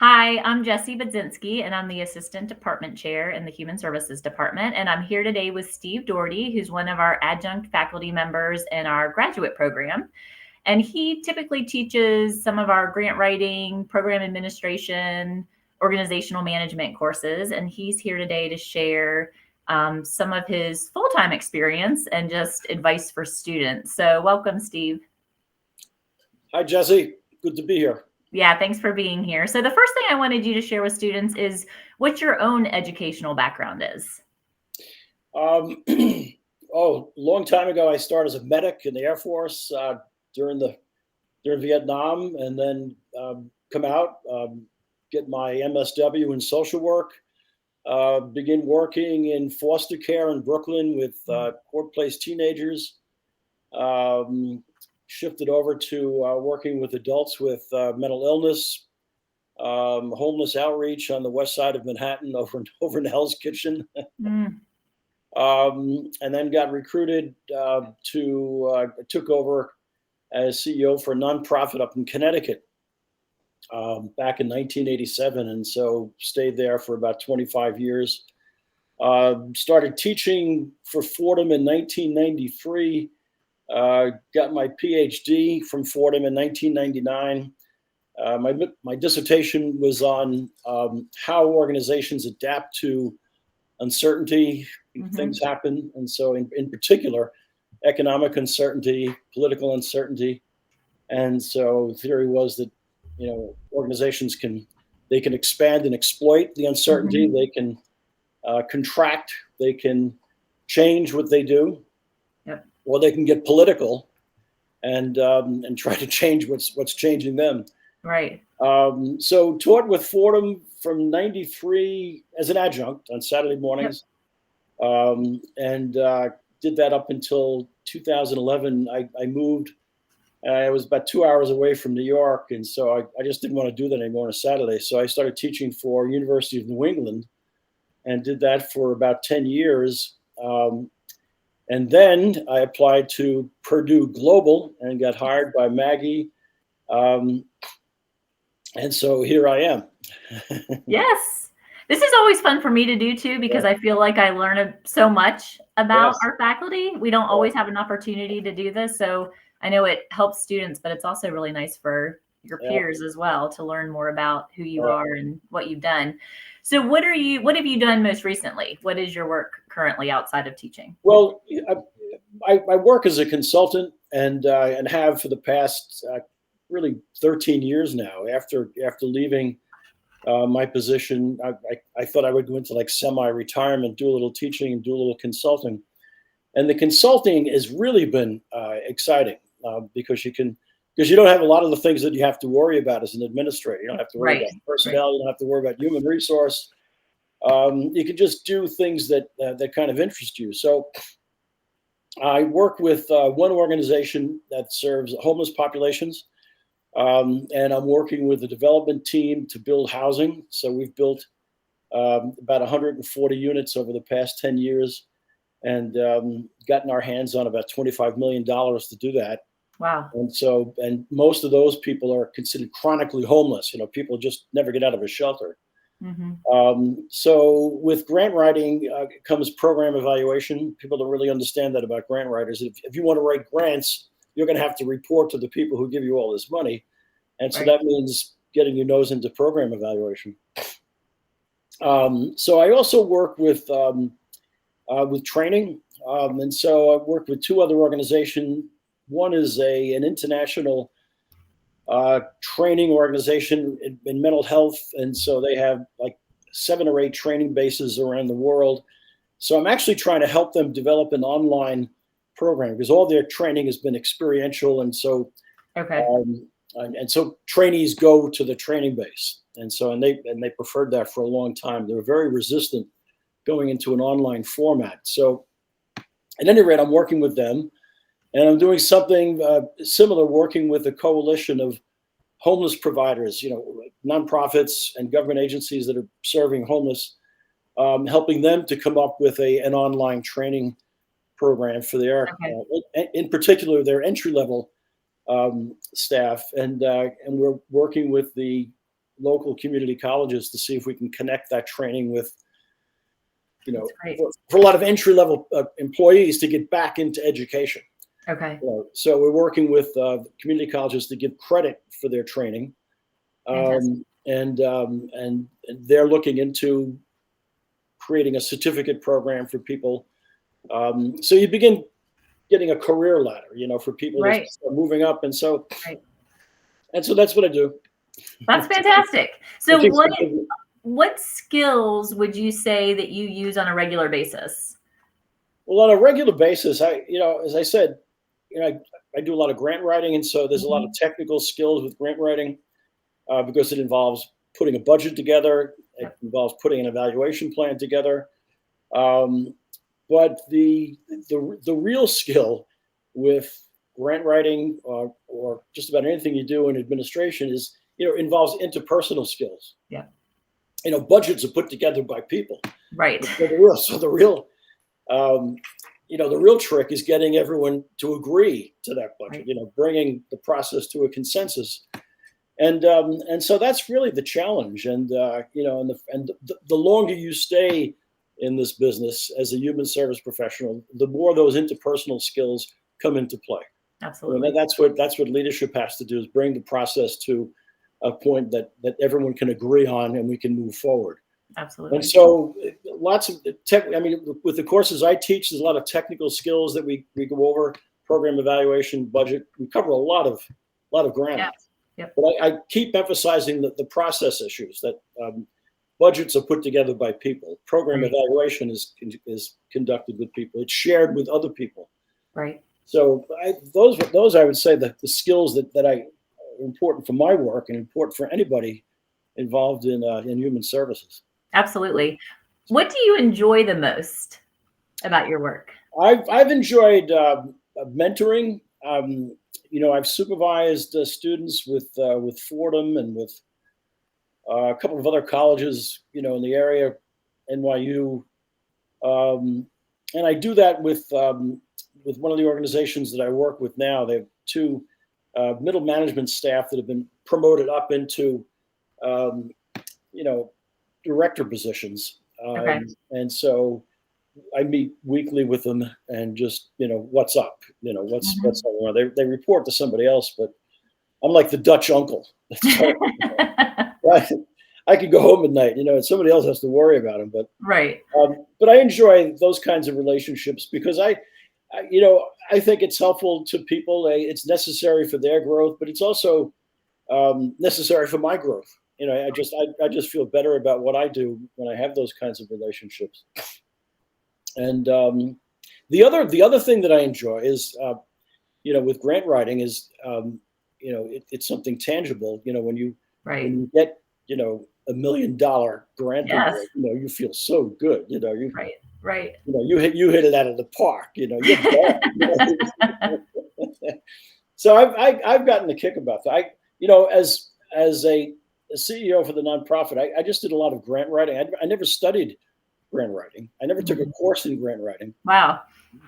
Hi, I'm Jessie Budzinski, and I'm the Assistant Department Chair in the Human Services Department. And I'm here today with Steve Dougherty, who's one of our adjunct faculty members in our graduate program. And he typically teaches some of our grant writing, program administration, organizational management courses. And he's here today to share some of his full time experience and just advice for students. So, welcome, Steve. Hi, Jesse. Good to be here. Yeah, thanks for being here. So, the first thing I wanted you to share with students is what your own educational background is. Um, long time ago, I started as a medic in the Air Force during during Vietnam, and then come out, get my MSW in social work, begin working in foster care in Brooklyn with court-placed teenagers. Um, Shifted over to working with adults with mental illness, homeless outreach on the west side of Manhattan over in Hell's Kitchen. Mm, And then got recruited took over as CEO for a nonprofit up in Connecticut back in 1987. And so stayed there for about 25 years. Started teaching for Fordham in 1993. Got my PhD from Fordham in 1999. My dissertation was on how organizations adapt to uncertainty. mhm. Things happen, and so in particular, economic uncertainty, political uncertainty, and so the theory was that organizations can expand and exploit the uncertainty. Mhm. They can contract. They can change what they do, Yep. or they can get political and try to change what's changing them. Right. So taught with Fordham from '93 as an adjunct on Saturday Yep. mornings, and did that up until 2011. I moved. I was about 2 hours away from New York, and so I just didn't want to do that anymore on a Saturday. So I started teaching for University of New England, and did that for about 10 years. And then I applied to Purdue Global and got hired by Maggie. Um, and so here I am. Yes. This is always fun for me to do too because Yeah. I feel like I learn so much about Yes. our faculty. We don't Yeah. always have an opportunity to do this. So I know it helps students, but it's also really nice for your Yeah. peers as well to learn more about who you Yeah. are and what you've done. So what have you done most recently? What is your work currently outside of teaching? Well, I work as a consultant and have for the past really 13 years now. After leaving my position, I thought I would go into like semi-retirement, do a little teaching and do a little consulting. And the consulting has really been exciting because you don't have a lot of the things that you have to worry about as an administrator. You don't have to worry Right. about Right. personnel. You don't have to worry about human resource. You can just do things that kind of interest you. So I work with one organization that serves homeless populations, and I'm working with the development team to build housing. So we've built about 140 units over the past 10 years, and gotten our hands on about $25 million to do that. Wow. And most of those people are considered chronically homeless. People just never get out of a shelter. Mhm. So with grant writing comes program evaluation. People don't really understand that about grant writers. If you want to write grants, you're going to have to report to the people who give you all this money, and so Right. that means getting your nose into program evaluation. So I also work with training, and so I've worked with two other organizations. One is an international training organization in mental health, and so they have like 7 or 8 training bases around the world. So I'm actually trying to help them develop an online program because all their training has been experiential, Okay. um, and so trainees go to the training base, and they preferred that for a long time. They were very resistant going into an online format. So at any rate, I'm working with them, and I'm doing something similar, working with a coalition of homeless providers, nonprofits and government agencies that are serving homeless, helping them to come up with an online training program for Okay. in particular, their entry level staff, and we're working with the local community colleges to see if we can connect that training with, That's great. for a lot of entry level employees to get back into education. Okay. So we're working with community colleges to give credit for their training, and they're looking into creating a certificate program for people. So you begin getting a career ladder, for people Right. to start moving up, and so Right. that's what I do. That's fantastic. So I think what skills would you say that you use on a regular basis? Well, on a regular basis, as I said, I do a lot of grant writing, and so there's a lot of technical skills with grant writing because it involves putting a budget together, it involves putting an evaluation plan together. But the real skill with grant writing or just about anything you do in administration is involves interpersonal skills. Yeah. Budgets are put together by people. Right. So the real trick is getting everyone to agree to that budget. Right. Bringing the process to a consensus, and so that's really the challenge. And the longer you stay in this business as a human service professional, the more those interpersonal skills come into play. Absolutely. That's what leadership has to do, is bring the process to a point that everyone can agree on and we can move forward. Absolutely. And so lots of with the courses I teach, there's a lot of technical skills that we go over: program evaluation, budget. We cover a lot of ground. Yeah. Yep. But I keep emphasizing the process issues, that budgets are put together by people. Program evaluation is conducted with people. It's shared with other people. Right. So those I would say that the skills that are important for my work and important for anybody involved in human services. Absolutely. What do you enjoy the most about your work? I've enjoyed mentoring. I've supervised students with Fordham and with a couple of other colleges, in the area, NYU, and I do that with one of the organizations that I work with now. They have two middle management staff that have been promoted up into, director positions. Okay. And so I meet weekly with them and just, what's up, what's going on. They report to somebody else, but I'm like the Dutch uncle. I could go home at night, and somebody else has to worry about them. But right. But I enjoy those kinds of relationships because I think it's helpful to people. It's necessary for their growth, but it's also necessary for my growth. I just feel better about what I do when I have those kinds of relationships. And the other thing that I enjoy is, with grant writing is, it's something tangible. When you get, $1 million grant, yes. you feel so good. Right. You hit it out of the park. You're So I've gotten a kick about that. As a CEO for the nonprofit, I just did a lot of grant writing. I never studied grant writing. I never took a course in grant writing. Wow.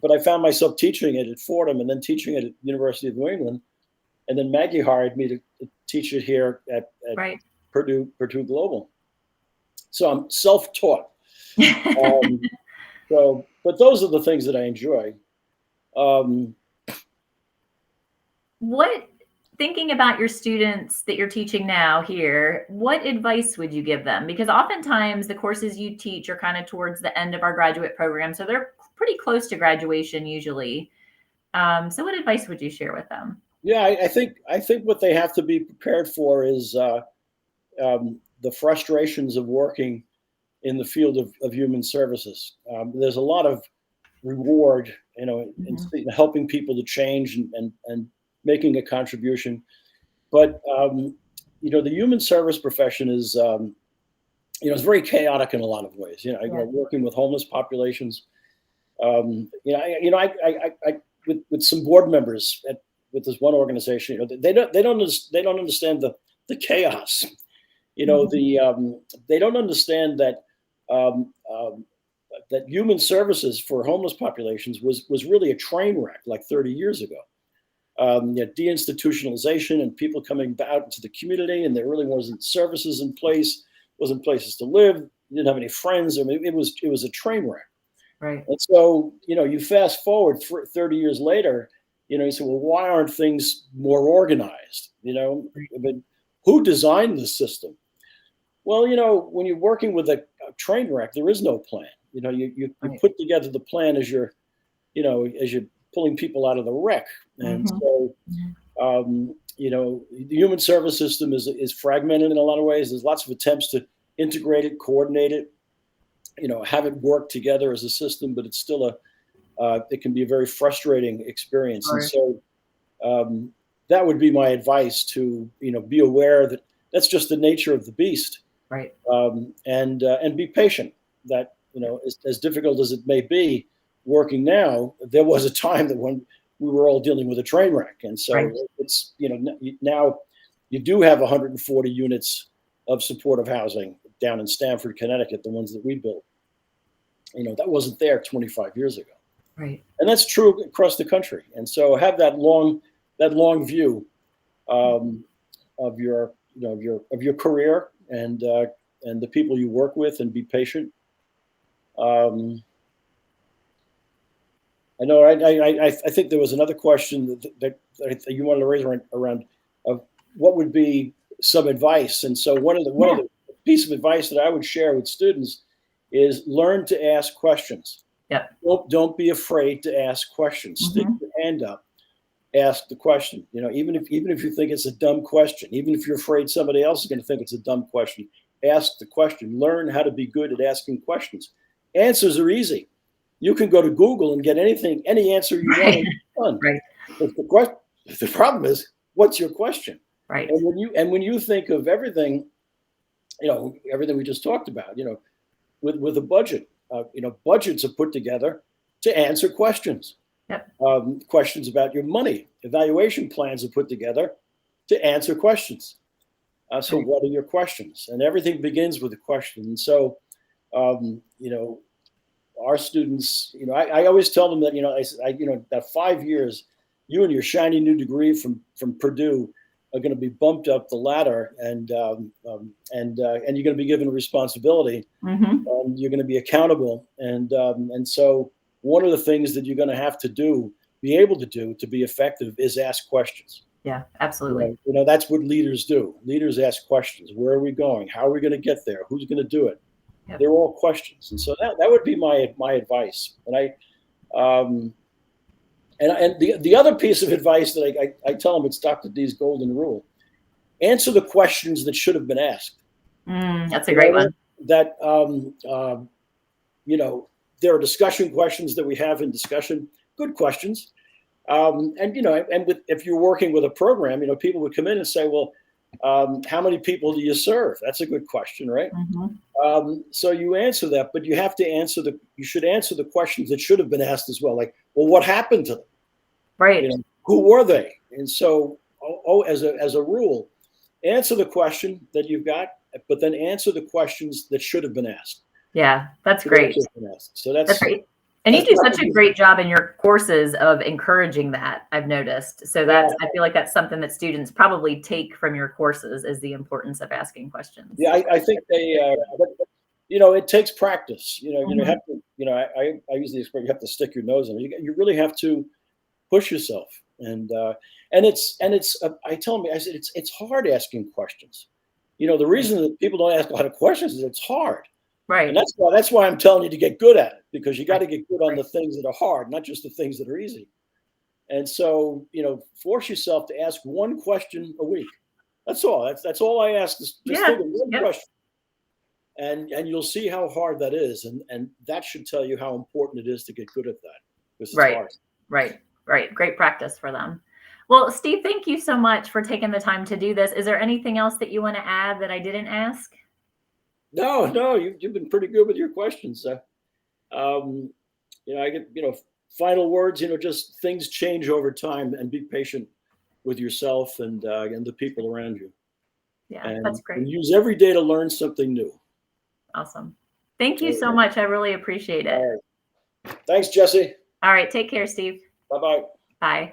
But I found myself teaching it at Fordham and then teaching it at University of New England. And then Maggie hired me to teach it here at Purdue Global. So I'm self-taught. But those are the things that I enjoy. Thinking about your students that you're teaching now here, what advice would you give them? Because oftentimes the courses you teach are kind of towards the end of our graduate program, so they're pretty close to graduation usually. So what advice would you share with them? Yeah, I think what they have to be prepared for is the frustrations of working in the field of human services. There's a lot of reward, in helping people to change and making a contribution. But, the human service profession is, it's very chaotic in a lot of ways. Working with homeless populations, with some board members with this one organization, they don't understand the chaos. They don't understand that that human services for homeless populations was really a train wreck like 30 years ago. deinstitutionalization and people coming out into the community, and there really wasn't services in place, wasn't places to live, didn't have any friends. I mean, it was a train wreck. Right. And so, you fast forward 30 years later, you say, well, why aren't things more organized? But who designed the system? Well, when you're working with a train wreck, there is no plan. You Right. put together the plan as you're pulling people out of the wreck. And so, the human service system is fragmented in a lot of ways. There's lots of attempts to integrate it, coordinate it, have it work together as a system, but it's still it can be a very frustrating experience. Sure. And so that would be my advice, to, be aware that that's just the nature of the beast. Right. And be patient. That, as difficult as it may be working now, there was a time that when we were all dealing with a train wreck. And so Right. it's, now you do have 140 units of supportive housing down in Stamford, Connecticut, the ones that we built. That wasn't there 25 years ago. Right. And that's true across the country. And so have that long view of your career and the people you work with, and be patient. I know. I think there was another question that you wanted to raise around of what would be some advice. And so one of the piece of advice that I would share with students is learn to ask questions. Yep. Don't be afraid to ask questions. Stick your hand up. Ask the question. Even if you think it's a dumb question, even if you're afraid somebody else is going to think it's a dumb question, ask the question. Learn how to be good at asking questions. Answers are easy. You can go to Google and get any answer you want. Right. But the problem is, what's your question? Right. And when you think of everything, everything we just talked about, with a budget, budgets are put together to answer questions. Yep. Questions about your money. Evaluation plans are put together to answer questions. So Right. what are your questions? And everything begins with a question. And so, our students, I always tell them that, that 5 years, you and your shiny new degree from Purdue are going to be bumped up the ladder, and you're going to be given a responsibility, and you're going to be accountable. And so one of the things that you're going to have to be able to do to be effective is ask questions. Yeah, absolutely. That's what leaders do. Leaders ask questions. Where are we going? How are we going to get there? Who's going to do it? Yep. They're all questions. And so that would be my advice. And the other piece of advice that I tell them, it's Dr. D's golden rule: answer the questions that should have been asked. That's a great one. That there are discussion questions that we have in discussion, good questions. If you're working with a program, people would come in and say, well, how many people do you serve? That's a good question, right? So you answer that, but you have to you should answer the questions that should have been asked as well. Like, well, what happened to them? Right. Who were they? And so, as a rule, answer the question that you've got, but then answer the questions that should have been asked. Yeah, that's great. So that's great. And you do such a great job in your courses of encouraging that, I've noticed. So I feel like that's something that students probably take from your courses, is the importance of asking questions. Yeah, I think they, it takes practice. You have to, I use the expression, you have to stick your nose in it. You really have to push yourself. And I tell them, I said, it's hard asking questions. The reason that people don't ask a lot of questions is it's hard. Right. And that's why I'm telling you to get good at it, because you got to get good on the things that are hard, not just the things that are easy. And so, force yourself to ask one question a week. That's all. That's all I ask, is just think of one question. And you'll see how hard that is. And that should tell you how important it is to get good at that. Because it's hard. Right. Great practice for them. Well, Steve, thank you so much for taking the time to do this. Is there anything else that you want to add that I didn't ask? No, you've been pretty good with your questions. I get, final words, just things change over time, and be patient with yourself and the people around you. Yeah, that's great. And use every day to learn something new. Awesome. Thank you so much. I really appreciate it. All right. Thanks, Jesse. All right. Take care, Steve. Bye-bye. Bye.